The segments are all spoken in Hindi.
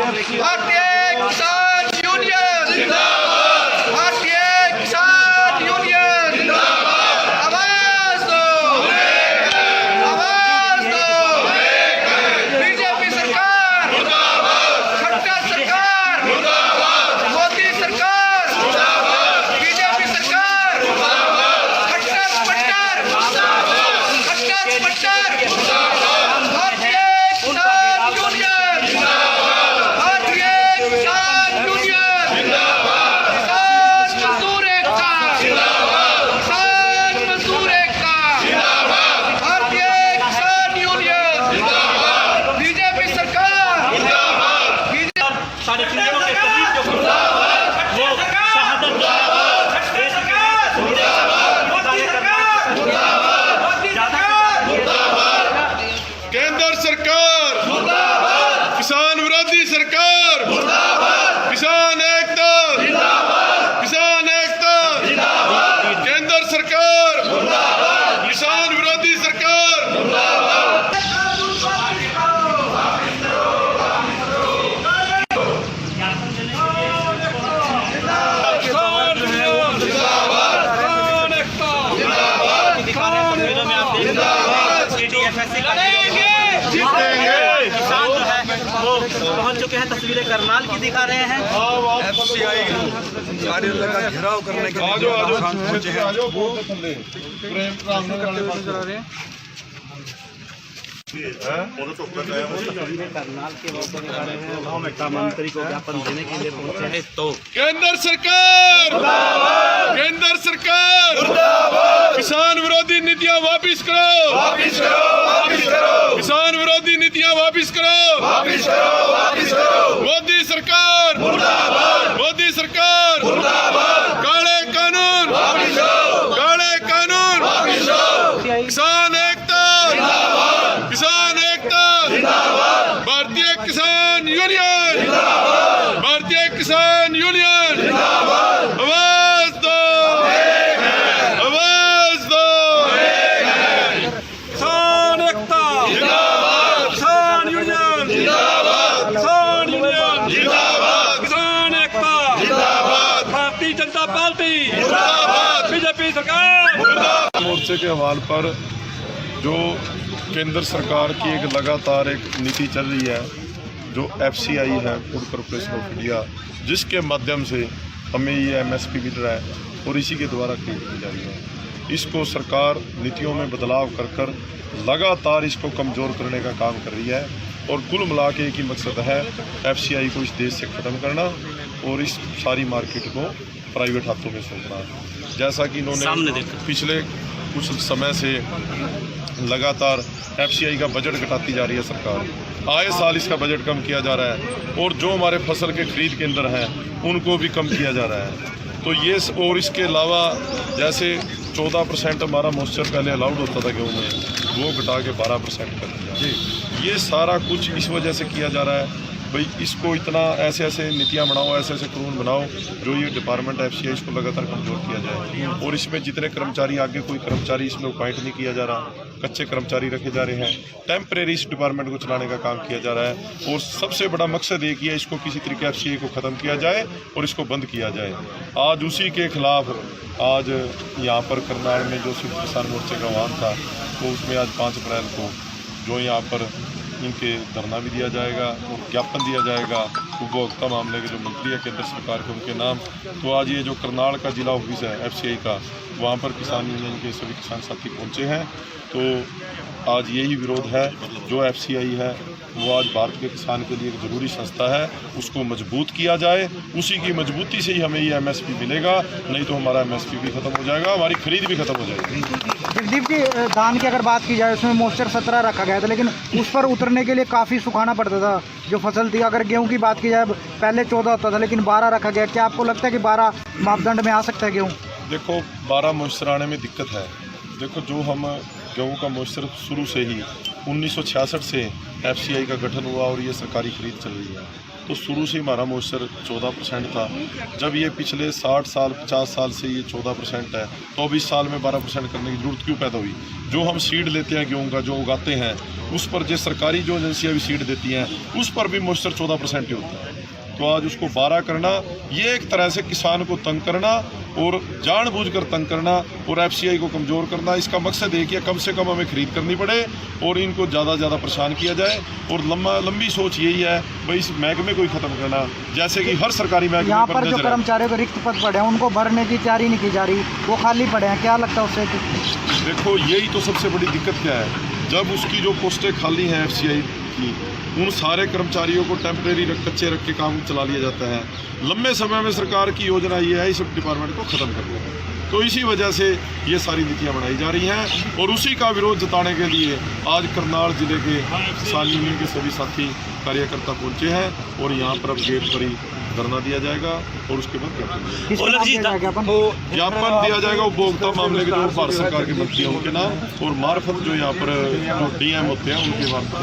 भारतीय किसान यूनियन जिंदाबाद, भारतीय किसान यूनियन जिंदाबाद, आवाज दो, आवाज दो, बीजेपी सरकार मुर्दाबाद, खट्टर सरकार मुर्दाबाद, मोदी सरकार मुर्दाबाद, बीजेपी सरकार मुर्दाबाद, खट्टर पट्टर मुर्दाबाद, खट्टर पट्टर मुर्दाबाद, भारतीय किसान यूनियन जिंदाबाद, भारतीय किसान यूनियन जिंदाबाद, किसान मजदूर एकता जिंदाबाद, किसान मजदूर एकता जिंदाबाद, भारतीय किसान यूनियन जिंदाबाद, बीजेपी सरकार मुर्दाबाद, साढ़े 3 के करीब जो मुर्दाबाद वो शहादत मुर्दाबाद, केंद्र सरकार मुर्दाबाद, किसान विरोधी सरकार मुर्दाबाद, किसान एकता जिंदाबाद, किसान एकता जिंदाबाद, केंद्र सरकार मुर्दाबाद, किसान विरोधी सरकार मुर्दाबाद। किसान जो है वो पहुंच चुके हैं। तस्वीरें करनाल की दिखा रहे हैं। FCI कार्यालय का घेराव करने के लिए किसान पहुंचे हैं। करनाल के मंत्री को ज्ञापन देने के लिए पहुंचे हैं। तो केंद्र सरकार केंद्र सरकार किसान विरोधी नीतियां वापिस करो, वापिस करो, वापिस करो, किसान विरोधी नीतियां वापिस करो, वापिस करो, वापिस करो, मोदी सरकार मुर्दाबाद, मोदी सरकार मुर्दाबाद, काले कानून वापिस करो, काले कानून वापिस करो, किसान एकता जिंदाबाद, किसान एकता जिंदाबाद, भारतीय किसान यूनियन जिंदाबाद, भारतीय किसान यूनियन जिंदाबाद, आवाज दो, आवाज दो, किसान एकता जिंदाबाद, किसान यूनियन जिंदाबाद, किसान यूनियन जिंदाबाद, किसान एकता जिंदाबाद, भारतीय जनता पार्टी मुर्दाबाद, बीजेपी सरकार मोर्चे के हवाले पर जो केंद्र सरकार की एक लगातार एक नीति चल रही है, जो FCI है, फूड कॉरपोरेशन ऑफ इंडिया, जिसके माध्यम से हमें ये MSP मिल रहा है और इसी के द्वारा खरीद की जा रही है। इसको सरकार नीतियों में बदलाव कर कर लगातार इसको कमज़ोर करने का काम कर रही है और कुल मिला के एक ही मकसद है FCI को इस देश से ख़त्म करना और इस सारी मार्केट को प्राइवेट हाथों में सौंपना। जैसा कि इन्होंने पिछले कुछ समय से लगातार FCI का बजट घटाती जा रही है सरकार, आए साल इसका बजट कम किया जा रहा है और जो हमारे फसल के खरीद केंद्र हैं उनको भी कम किया जा रहा है। तो ये और इसके अलावा जैसे 14% हमारा मॉइस्चर पहले अलाउड होता था गेहूँ में, वो घटा के 12% कर दिया। ये सारा कुछ इस वजह से किया जा रहा है भाई इसको इतना ऐसे ऐसे नीतियाँ बनाओ, ऐसे ऐसे कानून बनाओ जो ये डिपार्टमेंट FCI इसको लगातार कमज़ोर किया जाए और इसमें जितने कर्मचारी आगे कोई कर्मचारी इसमें अपॉइंट नहीं किया जा रहा, कच्चे कर्मचारी रखे जा रहे हैं, टेम्परेरी इस डिपार्टमेंट को चलाने का काम किया जा रहा है और सबसे बड़ा मकसद एक ही है इसको किसी तरीके FCI को ख़त्म किया जाए और इसको बंद किया जाए। आज उसी के खिलाफ आज यहाँ पर करनाल में जो संयुक्त किसान मोर्चे का आह्वान था तो उसमें आज 5 अप्रैल को जो यहाँ पर इनके धरना भी दिया जाएगा और ज्ञापन दिया जाएगा उपभोक्ता मामले के जो मंत्री है केंद्र सरकार के उनके नाम। तो आज ये जो करनाल का जिला ऑफिस है FCI का, वहाँ पर किसान यूनियन के सभी किसान साथी पहुँचे हैं। तो आज यही विरोध है, जो FCI है वो आज भारत के किसान के लिए एक ज़रूरी संस्था है, उसको मजबूत किया जाए, उसी की मजबूती से ही हमें ये MSP मिलेगा, नहीं तो हमारा MSP भी ख़त्म हो जाएगा, हमारी खरीद भी ख़त्म हो जाएगी। जगदीप जी, धान की अगर बात की जाए उसमें मॉइस्चर 17 रखा गया था, लेकिन उस पर उतरने के लिए काफ़ी सुखाना पड़ता था जो फसल थी। अगर गेहूं की बात की जाए पहले 14 होता था लेकिन 12 रखा गया। क्या आपको लगता है कि 12 मापदंड में आ सकता है गेहूँ? देखो 12 मॉइस्चर आने में दिक्कत है। देखो जो हम गेहूँ का मॉइस्चर शुरू से ही 1966 से FCI का गठन हुआ और ये सरकारी खरीद चल रही है। तो शुरू से हमारा मॉइस्चर 14% था। जब ये पिछले 60 साल 50 साल से ये 14% है, तो अब इस साल में 12% करने की जरूरत क्यों पैदा हुई? जो हम सीड लेते हैं गेहूँ का, जो उगाते हैं, उस पर जो सरकारी जो एजेंसियाँ भी सीड देती हैं, उस पर भी मॉइस्चर 14% ही होता है। तो आज उसको 12 करना, ये एक तरह से किसान को तंग करना और जानबूझकर तंग करना और FCI को कमज़ोर करना। इसका मकसद है कि कम से कम हमें खरीद करनी पड़े और इनको ज़्यादा से ज़्यादा परेशान किया जाए। और लंबी सोच यही है भाई इस महकमे को ही ख़त्म करना, जैसे कि हर सरकारी महकमे यहाँ पर जो कर्मचारियों के रिक्त पद पड़े हैं उनको भरने की तैयारी नहीं की जा रही, वो खाली पड़े हैं। क्या लगता है उससे? देखो, यही तो सबसे बड़ी दिक्कत क्या है, जब उसकी जो पोस्टें खाली हैं FCI की, उन सारे कर्मचारियों को टेम्परेरी कच्चे रख के काम चला लिया जाता है। लंबे समय में सरकार की योजना ये है इस डिपार्टमेंट को ख़त्म कर देना। तो इसी वजह से ये सारी नीतियाँ बनाई जा रही हैं और उसी का विरोध जताने के लिए आज करनाल जिले के किसान यूनियन के सभी साथी कार्यकर्ता पहुँचे हैं और यहाँ पर अब गेट पर ही धरना दिया जाएगा और उसके बाद ज्ञापन दिया जाएगा उपभोक्ता मामले के जो भारत सरकार के मंत्री हैं उनके नाम और मार्फत जो यहाँ पर जो DM होते हैं उनके मार्फत।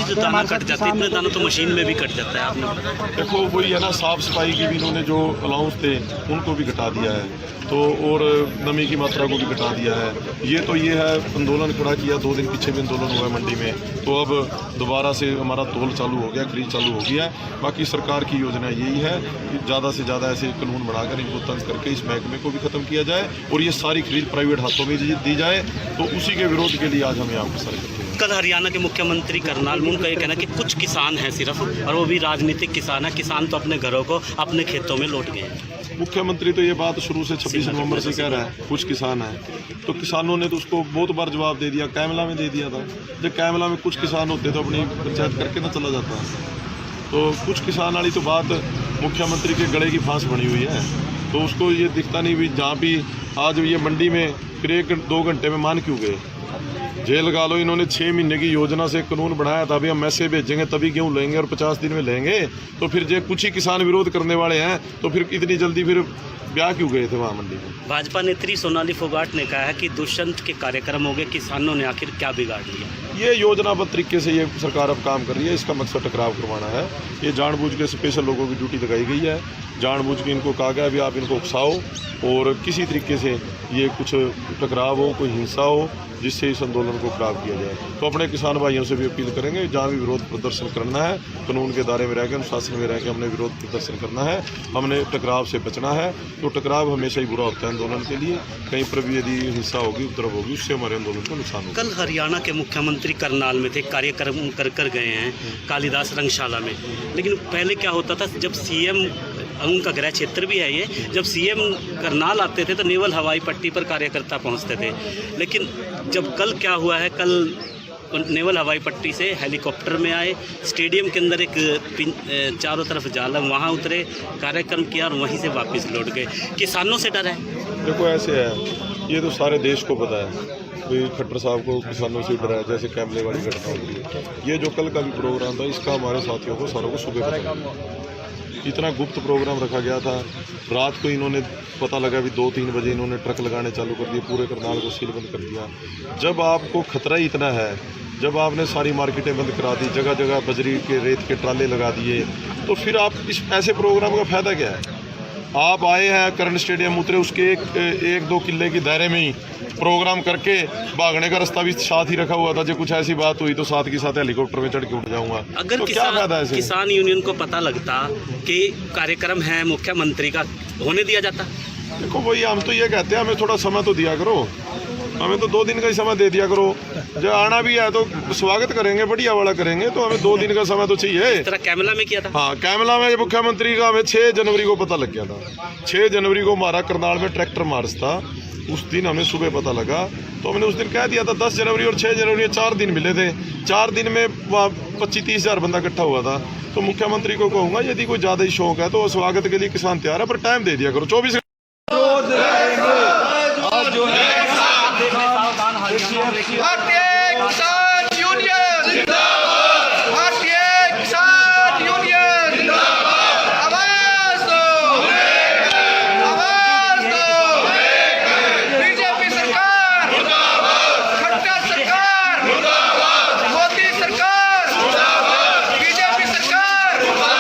जो दाना कट जाता है, इतने दाना तो मशीन में भी कट जाता है। आपने देखो वही है ना, साफ सफाई की भी इन्होंने जो अलाउंस थे उनको भी घटा दिया है, तो और नमी की मात्रा को भी घटा दिया है। ये है आंदोलन खड़ा किया, 2 दिन पीछे भी आंदोलन हुआ है मंडी में, तो अब दोबारा से हमारा तोल चालू हो गया, खरीद चालू हो गया। बाकी सरकार की योजना यही है कि ज़्यादा से ज़्यादा ऐसे कानून बनाकर इनको तंग करके इस महकमे को भी ख़त्म किया जाए और ये सारी खरीद प्राइवेट हाथों में दी जाए। तो उसी के विरोध के लिए आज हम यहाँ पर करते हैं। कल हरियाणा के मुख्यमंत्री करनाल में उनका ये कहना कि कुछ किसान हैं सिर्फ, और वो भी राजनीतिक किसान है, किसान तो अपने घरों को अपने खेतों में लौट गए हैं। मुख्यमंत्री तो ये बात शुरू से 26 नवंबर से कह रहा है कुछ किसान हैं, तो किसानों ने तो उसको बहुत बार जवाब दे दिया। कैमला में दे दिया था, जब कैमला में कुछ किसान होते तो अपनी पंचायत करके ना चला जाता है। तो कुछ किसान वाली तो बात मुख्यमंत्री के गले की फांस बनी हुई है, तो उसको ये दिखता नहीं भी जहाँ भी आज ये मंडी में फिर 1-2 घंटे में मान क्यों गए? जेल लगा लो। इन्होंने 6 महीने की योजना से कानून बनाया था, अभी हम मैसेज भेजेंगे तभी गेहूँ लेंगे और 50 दिन में लेंगे। तो फिर जो कुछ ही किसान विरोध करने वाले हैं, तो फिर इतनी जल्दी फिर ब्याह क्यों गए थे वहाँ मंडी में? भाजपा नेत्री सोनाली फोगाट ने कहा है कि दुष्यंत के कार्यक्रम हो गए, किसानों ने आखिर क्या बिगाड़ लिया? ये योजनाबद्ध तरीके से ये सरकार अब काम कर रही है, इसका मकसद टकराव करवाना है। ये जानबूझ के स्पेशल लोगों की ड्यूटी लगाई गई है, जानबूझ के इनको कहा गया अभी आप इनको उकसाओ और किसी तरीके से ये कुछ टकराव हो, कोई हिंसा हो, जिससे इस आंदोलन को खराब किया जाए। तो अपने किसान भाइयों से भी अपील करेंगे, जहाँ भी विरोध प्रदर्शन करना है कानून के दायरे में रह के, अनुशासन में रह के हमने विरोध प्रदर्शन करना है, हमने टकराव से बचना है। तो टकराव हमेशा ही बुरा होता है आंदोलन के लिए, कहीं पर भी यदि हिंसा होगी, उपद्रव होगी, उससे हमारे आंदोलन को नुकसान होगा। कल हरियाणा के मुख्यमंत्री करनाल में थे, कार्यक्रम कर गए हैं कालिदास रंगशाला में, लेकिन पहले क्या होता था, जब CM, उनका गृह क्षेत्र भी है ये, जब CM करनाल आते थे तो नेवल हवाई पट्टी पर कार्यकर्ता पहुंचते थे। लेकिन जब कल क्या हुआ है, कल नेवल हवाई पट्टी से हेलीकॉप्टर में आए, स्टेडियम के अंदर एक चारों तरफ जाल है, वहाँ उतरे, कार्यक्रम किया और वहीं से वापस लौट गए। किसानों से डर है? देखो ऐसे है, ये तो सारे देश को पता है, कोई खट्टर साहब को किसानों से डर है, जैसे कैमले वाली घटना होती है। ये जो कल का भी प्रोग्राम था, इसका हमारे साथियों को सारों को सुबह पता लगा। इतना गुप्त प्रोग्राम रखा गया था, रात को इन्होंने पता लगा भी 2-3 बजे इन्होंने ट्रक लगाने चालू कर दिए, पूरे करनाल को सीलबंद कर दिया। जब आपको खतरा ही इतना है, जब आपने सारी मार्केटें बंद करा दी, जगह जगह बजरी के रेत के ट्राले लगा दिए, तो फिर आप इस ऐसे प्रोग्राम का फ़ायदा क्या है? आप आए हैं करण स्टेडियम, उतरे, उसके 1-2 किले के दायरे में ही प्रोग्राम करके भागने का रास्ता भी साथ ही रखा हुआ था। जो कुछ ऐसी बात हुई तो साथ के साथ हेलीकॉप्टर में चढ़ के उठ जाऊंगा। अगर तो क्या फायदा है? किसान यूनियन को पता लगता कि कार्यक्रम है मुख्यमंत्री का, होने दिया जाता? देखो वही हम तो ये कहते हैं, हमें थोड़ा समय तो दिया करो, हमें तो 2 दिन का ही समय दे दिया करो। जब आना भी है तो स्वागत करेंगे, बढ़िया वाला करेंगे, तो हमें 2 दिन का समय तो चाहिए। इस तरह कैमला में किया था? हाँ, कैमला में मुख्यमंत्री का हमें 6 जनवरी को पता लग गया था। 6 जनवरी को हमारा करनाल में ट्रैक्टर मार्च था, उस दिन हमें सुबह पता लगा, तो हमने उस दिन कह दिया था। 10 जनवरी और 6 जनवरी 4 दिन मिले थे, 4 दिन में वहाँ 25-30 हज़ार बंदा इकट्ठा हुआ था। तो मुख्यमंत्री को कहूँगा यदि कोई ज़्यादा ही शौक है तो स्वागत के लिए किसान तैयार है, पर टाइम दे दिया करो। 24 भारतीय किसान यूनियन जिंदाबाद, भारतीय किसान यूनियन जिंदाबाद, आवाज दो, आवाज दो, बीजेपी सरकार मुर्दाबाद, खट्टर सरकार मुर्दाबाद, मोदी सरकार मुर्दाबाद, बीजेपी सरकार मुर्दाबाद।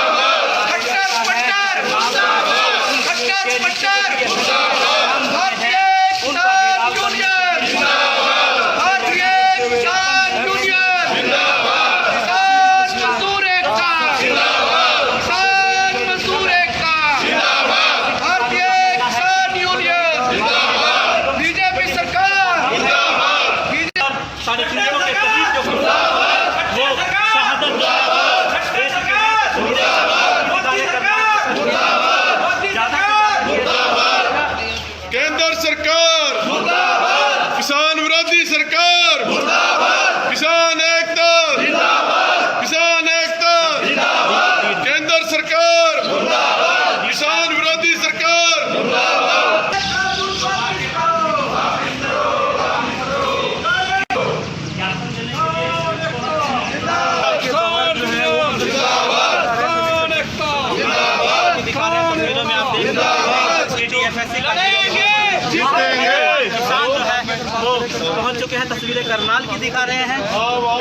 करनाल की दिखा रहे हैं।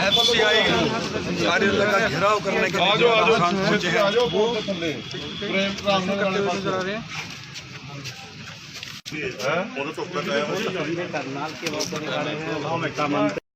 FCI कार्यालय का घेराव करने के लिए जो किसान पहुंचे हैं वो करनाल के दिखा रहे हैं।